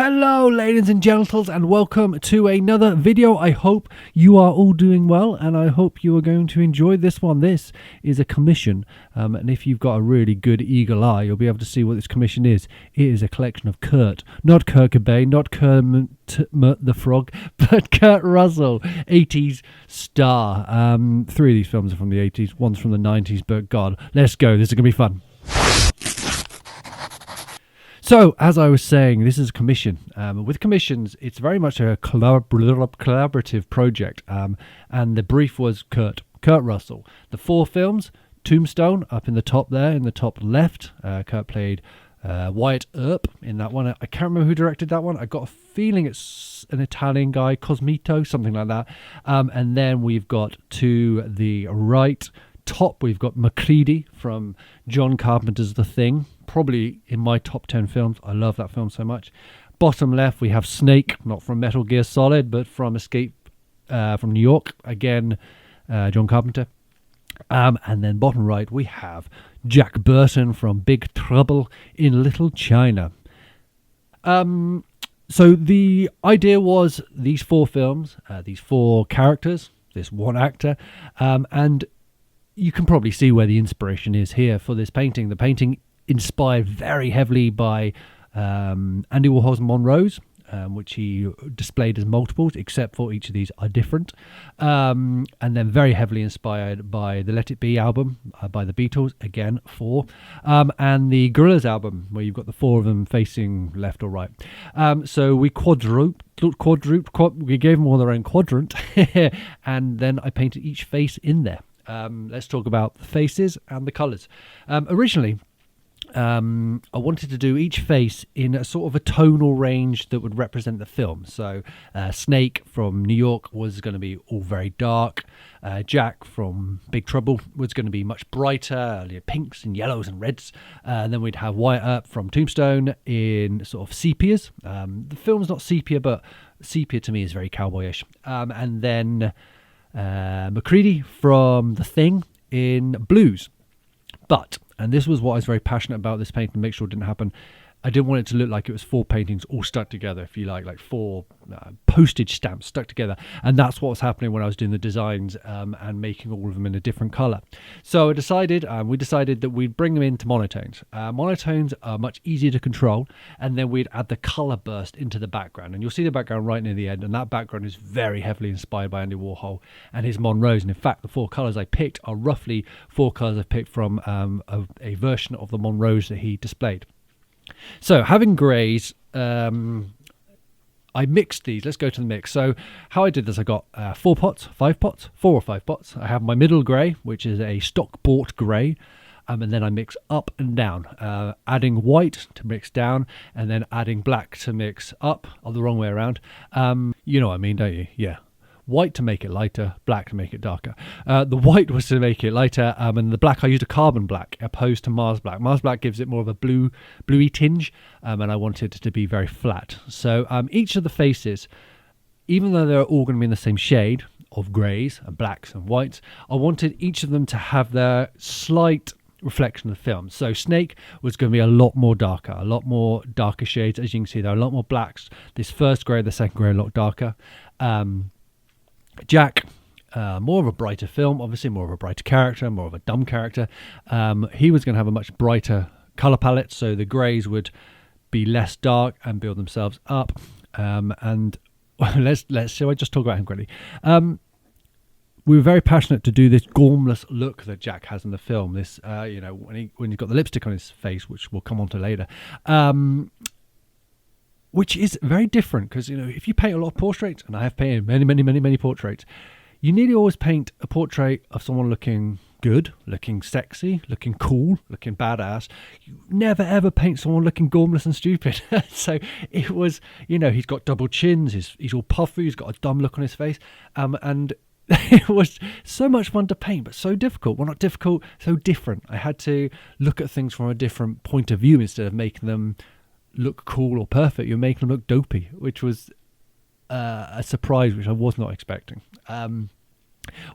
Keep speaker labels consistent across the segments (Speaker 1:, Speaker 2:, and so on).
Speaker 1: Hello ladies and gentles, and welcome to another video. I hope you are all doing well, and I hope you are going to enjoy this one. This is a commission, and if you've got a really good eagle eye, you'll be able to see what this commission is. It is a collection of Kurt, not Kurt Cobain, not Kermit the Frog, but Kurt Russell, 80s star. Three of these films are from the 80s, one's from the 90s, but God, let's go. This is going to be fun. So, as I was saying, this is a commission. With commissions, it's very much a collaborative project. And the brief was Kurt Russell. The four films, Tombstone, up in the top there, in the top left. Kurt played Wyatt Earp in that one. I can't remember who directed that one. I got a feeling it's an Italian guy, Cosmito, something like that. And then we've got to the right top, we've got Macready from John Carpenter's The Thing. Probably in my top 10 films. I love that film so much. Bottom left, we have Snake, not from Metal Gear Solid, but from Escape from New York. Again, John Carpenter. And then bottom right, we have Jack Burton from Big Trouble in Little China. So the idea was these four films, these four characters, this one actor, and you can probably see where the inspiration is here for this painting. The painting inspired very heavily by Andy Warhol's Monroes, which he displayed as multiples, except for each of these are different. And then very heavily inspired by the Let It Be album by the Beatles, again, four. And the Gorillaz album, where you've got the four of them facing left or right. So we we gave them all their own quadrant, and then I painted each face in there. Let's talk about the faces and the colours. Originally, I wanted to do each face in a sort of a tonal range that would represent the film. So Snake from New York was going to be all very dark. Jack from Big Trouble was going to be much brighter, pinks and yellows and reds. And then we'd have Wyatt Earp from Tombstone in sort of sepias. The film's not sepia, but sepia to me is very cowboyish. And then Macready from The Thing in blues. But, and this was what I was very passionate about this painting, to make sure it didn't happen, I didn't want it to look like it was four paintings all stuck together, if you like four postage stamps stuck together. And that's what was happening when I was doing the designs and making all of them in a different colour. So we decided that we'd bring them into monotones. Monotones are much easier to control, and then we'd add the colour burst into the background. And you'll see the background right near the end, and that background is very heavily inspired by Andy Warhol and his Monroes. And in fact, the four colours I picked are roughly four colours I picked from a version of the Monroes that he displayed. So having greys, I mixed these. Let's go to the mix. So how I did this, I got 4 or 5 pots. I have my middle grey, which is a stock bought grey, and then I mix up and down, adding white to mix down, and then adding black to mix up, or the wrong way around. You know what I mean, don't you? Yeah. White to make it lighter, black to make it darker. The white was to make it lighter, and the black I used a carbon black opposed to Mars black. Mars black gives it more of a bluey tinge, and I wanted it to be very flat. So each of the faces, even though they're all going to be in the same shade of greys and blacks and whites, I wanted each of them to have their slight reflection of the film. So Snake was going to be a lot more darker shades. As you can see, there are a lot more blacks. This first grey, the second grey, a lot darker. Jack, more of a brighter film, obviously more of a brighter character, more of a dumb character. He was going to have a much brighter colour palette, so the greys would be less dark and build themselves up. And shall I just talk about him quickly? We were very passionate to do this gormless look that Jack has in the film. This, when he's got the lipstick on his face, which we'll come on to later. Which is very different, because if you paint a lot of portraits, and I have painted many portraits, you nearly always paint a portrait of someone looking good, looking sexy, looking cool, looking badass. You never ever paint someone looking gormless and stupid. So it was, he's got double chins, he's all puffy, he's got a dumb look on his face, and it was so much fun to paint, but so difficult. Well, not difficult, so different. I had to look at things from a different point of view instead of making them look cool or perfect. You're making them look dopey, which was a surprise, which I was not expecting.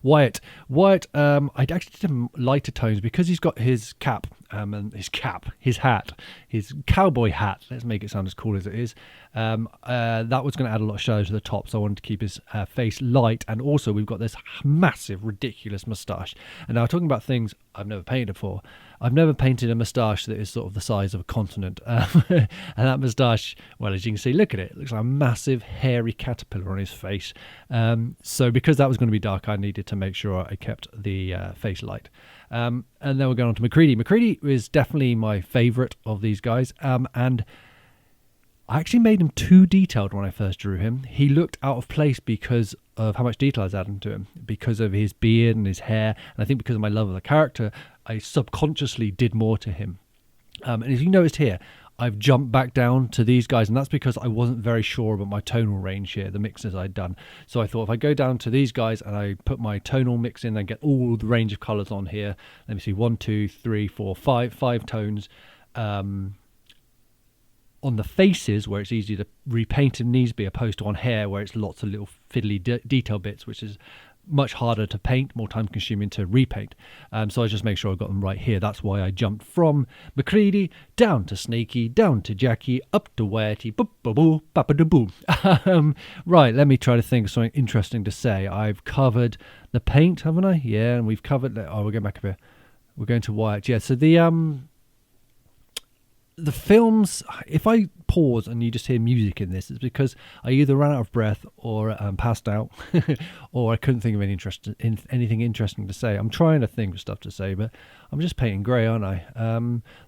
Speaker 1: Wyatt, I actually did him lighter tones because he's got his cap and his cap, his hat, his cowboy hat. Let's make it sound as cool as it is. That was going to add a lot of shadow to the top, so I wanted to keep his face light. And also, we've got this massive, ridiculous moustache. And now, talking about things I've never painted before, I've never painted a moustache that is sort of the size of a continent. And that moustache, well, as you can see, look at it. It looks like a massive, hairy caterpillar on his face. So because that was going to be dark, I needed to make sure I kept the face light. And then we're going on to Macready. Macready is definitely my favourite of these guys. And I actually made him too detailed when I first drew him. He looked out of place because of how much detail I was adding to him, because of his beard and his hair. And I think because of my love of the character, I subconsciously did more to him. And as you noticed here, I've jumped back down to these guys, and that's because I wasn't very sure about my tonal range here, the mixes I'd done. So I thought if I go down to these guys and I put my tonal mix in and get all the range of colours on here, let me see, 1, 2, 3, 4, 5 tones. On the faces, where it's easy to repaint if needs be, opposed to on hair, where it's lots of little fiddly detail bits, which is much harder to paint, more time consuming to repaint. So I just make sure I got them right here. That's why I jumped from Macready down to Snaky, down to Jackie, up to Whitey, boo. Right, let me try to think of something interesting to say. I've covered the paint, haven't I? Yeah, and we've covered, oh, we're going back a bit. We're going to Wyatt. Yeah, so the films, if I pause and you just hear music in this, it's because I either ran out of breath or passed out or I couldn't think of anything interesting to say. I'm trying to think of stuff to say, but I'm just painting grey, aren't I?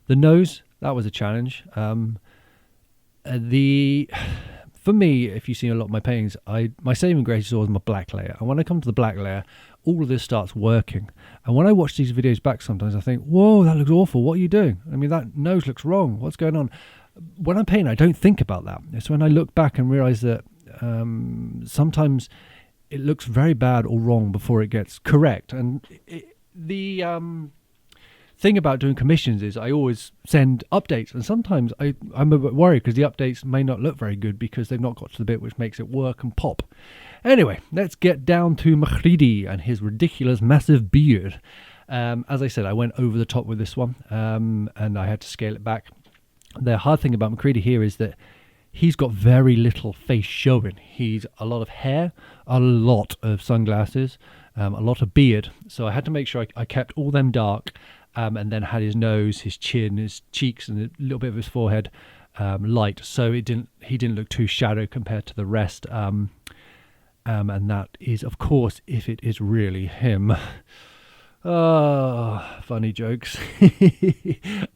Speaker 1: The nose, that was a challenge. For me, if you've seen a lot of my paintings, my saving grace is always my black layer. And when I come to the black layer, all of this starts working. And when I watch these videos back sometimes, I think, whoa, that looks awful. What are you doing? I mean, that nose looks wrong. What's going on? When I'm painting, I don't think about that. It's when I look back and realise that sometimes it looks very bad or wrong before it gets correct. And the thing about doing commissions is I always send updates, and sometimes I'm a bit worried because the updates may not look very good because they've not got to the bit which makes it work and pop. Anyway, let's get down to Macready and his ridiculous massive beard. As I said, I went over the top with this one, and I had to scale it back. The hard thing about Macready here is that he's got very little face showing. He's a lot of hair, a lot of sunglasses, a lot of beard. So I had to make sure I kept all them dark, and then had his nose, his chin, his cheeks, and a little bit of his forehead light. So he didn't look too shadow compared to the rest. And that is, of course, if it is really him. Oh, funny jokes.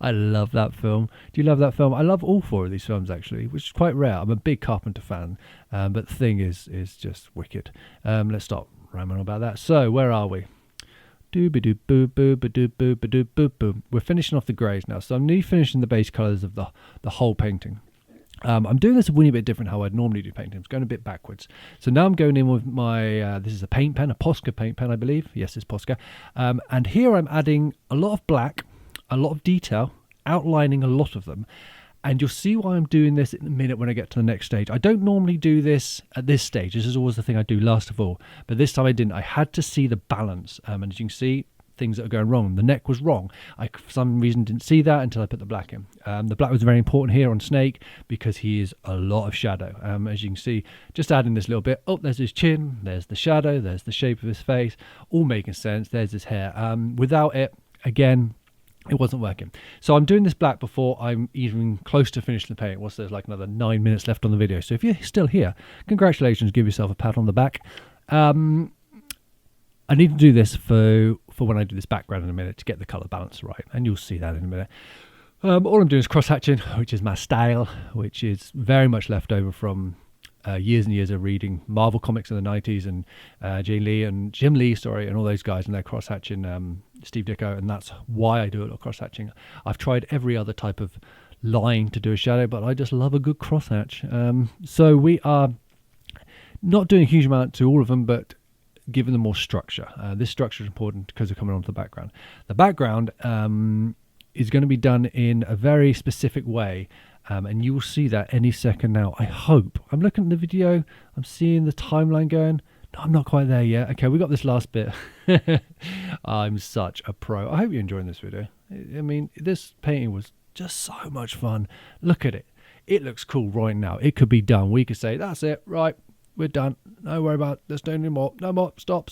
Speaker 1: I love that film. Do you love that film? I love all 4 of these films, actually, which is quite rare. I'm a big Carpenter fan, but The Thing is just wicked. Let's stop rambling about that. So, where are we? We're finishing off the greys now. So I'm nearly finishing the base colours of the whole painting. I'm doing this a wee bit different how I'd normally do paintings, going a bit backwards. So now I'm going in with my, this is a paint pen, a Posca paint pen, I believe. Yes, it's Posca. And here I'm adding a lot of black, a lot of detail, outlining a lot of them. And you'll see why I'm doing this in a minute when I get to the next stage. I don't normally do this at this stage. This is always the thing I do last of all. But this time I didn't. I had to see the balance. And as you can see, things that are going wrong. The neck was wrong. I, for some reason, didn't see that until I put the black in. The black was very important here on Snake because he is a lot of shadow. As you can see, just adding this little bit. Oh, there's his chin. There's the shadow. There's the shape of his face. All making sense. There's his hair. Without it, again, it wasn't working. So I'm doing this black before I'm even close to finishing the paint. What's there's like another 9 minutes left on the video. So if you're still here, congratulations. Give yourself a pat on the back. I need to do this for when I do this background in a minute to get the colour balance right, and you'll see that in a minute. All I'm doing is cross-hatching, which is my style, which is very much left over from years and years of reading Marvel comics in the 90s and Jim Lee, and all those guys, and they're cross-hatching Steve Ditko, and that's why I do a lot of cross-hatching. I've tried every other type of line to do a shadow, but I just love a good cross-hatch. So we are not doing a huge amount to all of them, but giving them more structure. This structure is important because we're coming on to the background. The background is going to be done in a very specific way, and you will see that any second now, I hope. I'm looking at the video, I'm seeing the timeline going. No, I'm not quite there yet. Okay, we got this last bit. I'm such a pro. I hope you're enjoying this video. I mean, this painting was just so much fun. Look at it. It looks cool right now. It could be done. We could say, that's it, right, we're done. No worry about it. Let's do any more. No more. Stop.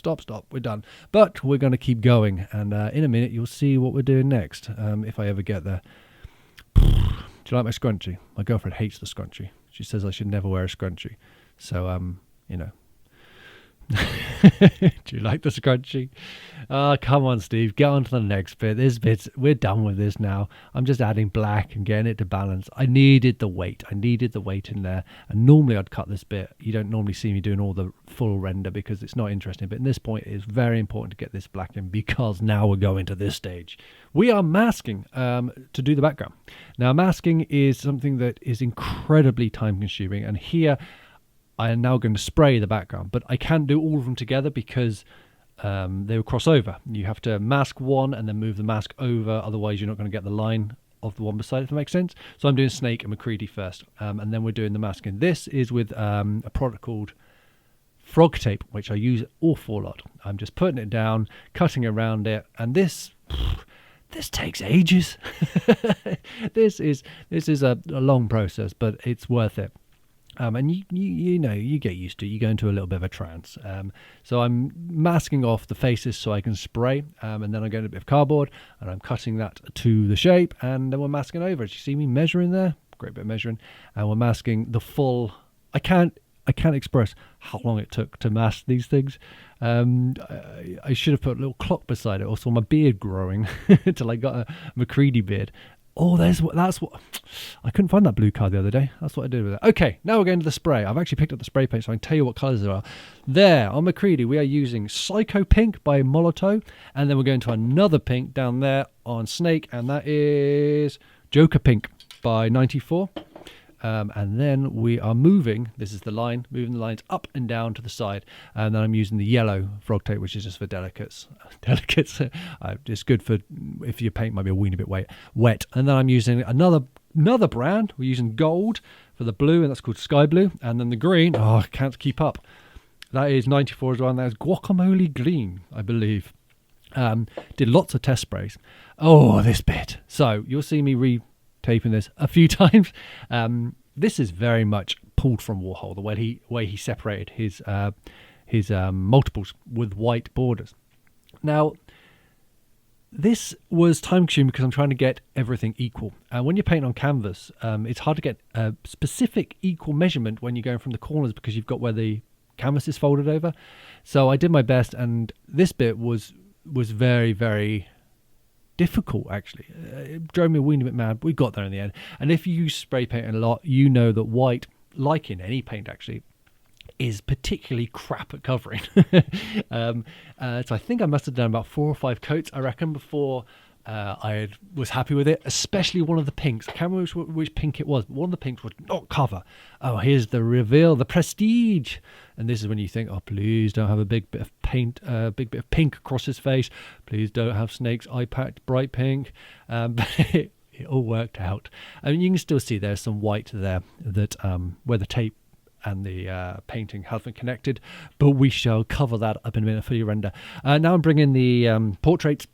Speaker 1: We're done. But we're going to keep going. And in a minute, you'll see what we're doing next, if I ever get there. Do you like my scrunchie? My girlfriend hates the scrunchie. She says I should never wear a scrunchie. So, you know. Do you like the scrunchie? Oh, come on, Steve, get on to the next bit. This bit's, we're done with this now. I'm just adding black and getting it to balance. I needed the weight in there, and normally I'd cut this bit. You don't normally see me doing all the full render because it's not interesting, but in this point it is very important to get this black in, because now we're going to this stage. We are masking to do the background. Now, masking is something that is incredibly time consuming, and here I am now going to spray the background, but I can't do all of them together because they will cross over. You have to mask one and then move the mask over, otherwise you're not going to get the line of the one beside, if that makes sense. So I'm doing Snake and McCready first, and then we're doing the masking. This is with a product called Frog Tape, which I use awful lot. I'm just putting it down, cutting around it, and this takes ages. This is a long process, but it's worth it. And you know, you get used to it. You go into a little bit of a trance. So I'm masking off the faces so I can spray, and then I'm getting a bit of cardboard and I'm cutting that to the shape, and then we're masking over. As you see me measuring there, great bit of measuring, and we're masking the full. I can't express how long it took to mask these things. I should have put a little clock beside it. Also, my beard growing until I got a McCready beard. Oh, that's what I couldn't find that blue card the other day. That's what I did with it. Okay, now we're going to the spray. I've actually picked up the spray paint, so I can tell you what colours there are. There, on McCready, we are using Psycho Pink by Molotov, and then we're going to another pink down there on Snake, and that is Joker Pink by 94. And then we are moving, this is the line, moving the lines up and down to the side. And then I'm using the yellow Frog Tape, which is just for delicates. It's good for if your paint might be a weeny bit wet. And then I'm using another brand. We're using gold for the blue, and that's called Sky Blue. And then the green, I can't keep up. That is 94 as well, and that is Guacamole Green, I believe. Did lots of test sprays. Oh, this bit. So you'll see me retaping this a few times. This is very much pulled from Warhol, the way he separated his multiples with white borders. Now, this was time consuming because I'm trying to get everything equal. And when you're painting on canvas, it's hard to get a specific equal measurement when you're going from the corners because you've got where the canvas is folded over. So I did my best, and this bit was very, very difficult, actually. It drove me a weeny bit mad. We got there in the end. And if you use spray paint a lot, you know that white, like in any paint actually, is particularly crap at covering. So I think I must have done about 4 or 5 coats, I reckon, before I was happy with it, especially one of the pinks. I can't remember which pink it was, but one of the pinks would not cover. Oh, here's the reveal, the prestige. And this is when you think, oh, please don't have a big bit of paint, big bit of pink across his face. Please don't have Snake's eye patch bright pink. But it all worked out. I mean, you can still see there's some white there that where the tape and the painting haven't connected, but we shall cover that up in a minute for your render. Now I'm bringing the portraits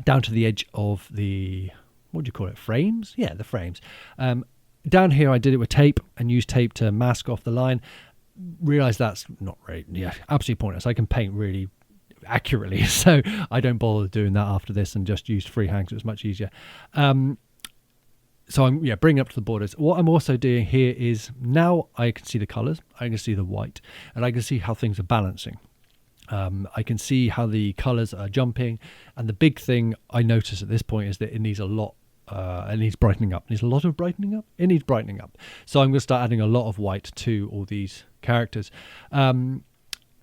Speaker 1: down to the edge of the, what do you call it, frames? Yeah, the frames. Down here I did it with tape and used tape to mask off the line. Realised that's not really, absolutely pointless. I can paint really accurately, so I don't bother doing that after this and just used freehand, so it's much easier. So I'm bringing up to the borders. What I'm also doing here is now I can see the colours, I can see the white, and I can see how things are balancing. I can see how the colours are jumping, and the big thing I notice at this point is that it needs a lot. It needs brightening up. It needs a lot of brightening up. It needs brightening up. So I'm going to start adding a lot of white to all these characters. And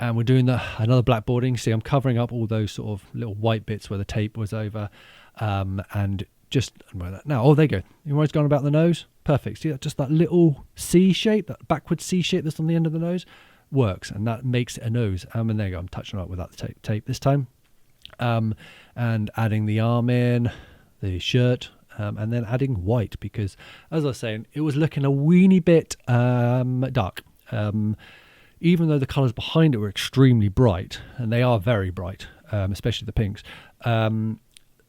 Speaker 1: we're doing another blackboarding. See, I'm covering up all those sort of little white bits where the tape was over, and just now. Oh, there you go. You know where it's gone about the nose? Perfect. See that? Just that little C shape, that backward C shape that's on the end of the nose, works, and that makes it a nose. And there you go. I'm touching it up without the tape this time, and adding the arm in, the shirt. And then adding white because, as I was saying, it was looking a weeny bit dark. even though the colours behind it were extremely bright, and they are very bright, especially the pinks,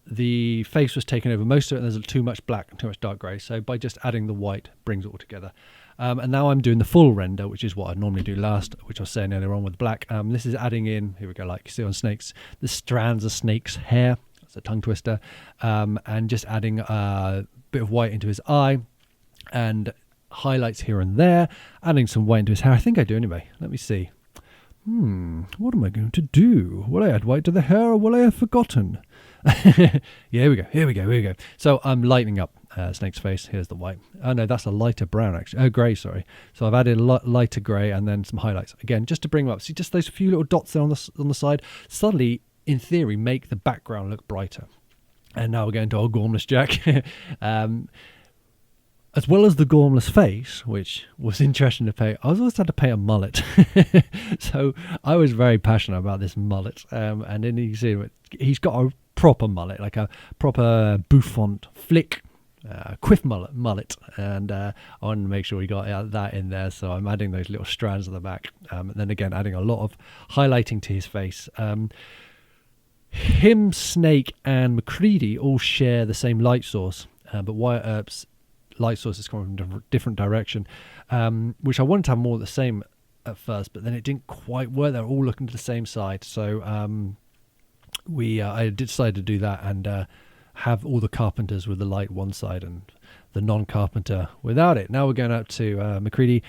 Speaker 1: the face was taken over most of it, and there's too much black and too much dark grey. So by just adding the white, brings it all together. And now I'm doing the full render, which is what I normally do last, which I was saying earlier on with black. This is adding in, here we go, like you see on snakes, the strands of snake's hair. That's a tongue twister. And just adding a bit of white into his eye and highlights here and there, adding some white into his hair. I think I do anyway. Let me see. What am I going to do? Will I add white to the hair, or will I have forgotten? Yeah, here we go. So I'm lightening up Snake's face. Here's the white. Oh no, that's a lighter brown actually. Oh, grey, sorry. So I've added lighter grey and then some highlights again, just to bring them up. See, just those few little dots there on the side suddenly, in theory, make the background look brighter. And now we're going to our Gormless Jack. As well as the Gormless face, which was interesting to paint, I also had to paint a mullet. So I was very passionate about this mullet. And then you see he's got a proper mullet, like a proper bouffant flick, quiff mullet. And I wanted to make sure we got that in there. So I'm adding those little strands at the back. And then again, adding a lot of highlighting to his face. Him, Snake, and McCready all share the same light source. But Wyatt Earp's light source is coming from a different direction, which I wanted to have more of the same at first, but then it didn't quite work. They're all looking to the same side, so I decided to do that and have all the carpenters with the light one side and the non-carpenter without it. Now we're going out to McCready,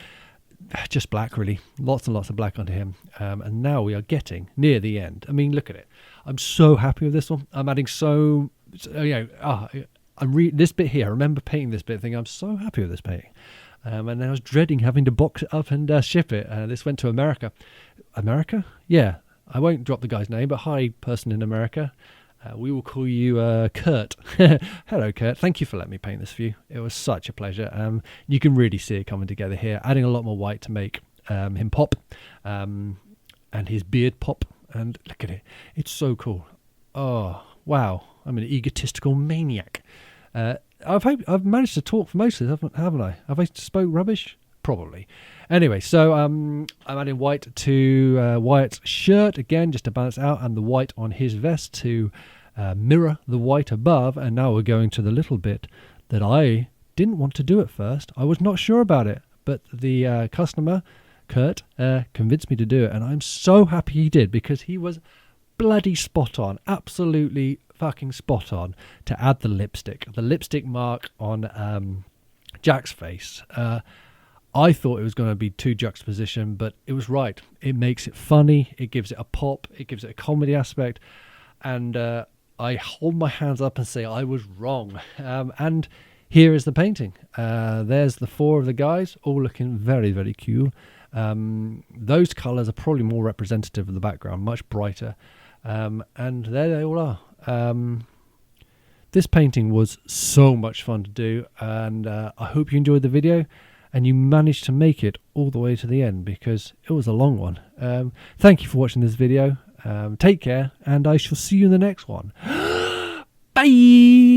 Speaker 1: just black really, lots and lots of black onto him, and now we are getting near the end. I mean, look at it. I'm so happy with this one. I'm adding this bit here. I remember painting this bit, thinking I'm so happy with this painting, and then I was dreading having to box it up and ship it. This went to America. America? Yeah, I won't drop the guy's name, but hi, person in America. We will call you Kurt. Hello, Kurt. Thank you for letting me paint this for you. It was such a pleasure. You can really see it coming together here. Adding a lot more white to make him pop, and his beard pop. And look at it. It's so cool. Oh, wow. I'm an egotistical maniac. I've managed to talk for most of this, haven't I? Have I spoke rubbish? Probably. Anyway, so I'm adding white to Wyatt's shirt again, just to balance out, and the white on his vest to mirror the white above. And now we're going to the little bit that I didn't want to do at first. I was not sure about it, but the customer, Kurt, convinced me to do it, and I'm so happy he did, because he was bloody spot on, absolutely fucking spot on, to add the lipstick mark on Jack's face. I thought it was going to be too juxtaposition, but it was right. It makes it funny, it gives it a pop, it gives it a comedy aspect, and I hold my hands up and say I was wrong. And here is the painting. There's the four of the guys, all looking very, very cool. Those colours are probably more representative of the background, much brighter. And there they all are. This painting was so much fun to do, and I hope you enjoyed the video and you managed to make it all the way to the end, because it was a long one. Thank you for watching this video. Take care, and I shall see you in the next one. Bye!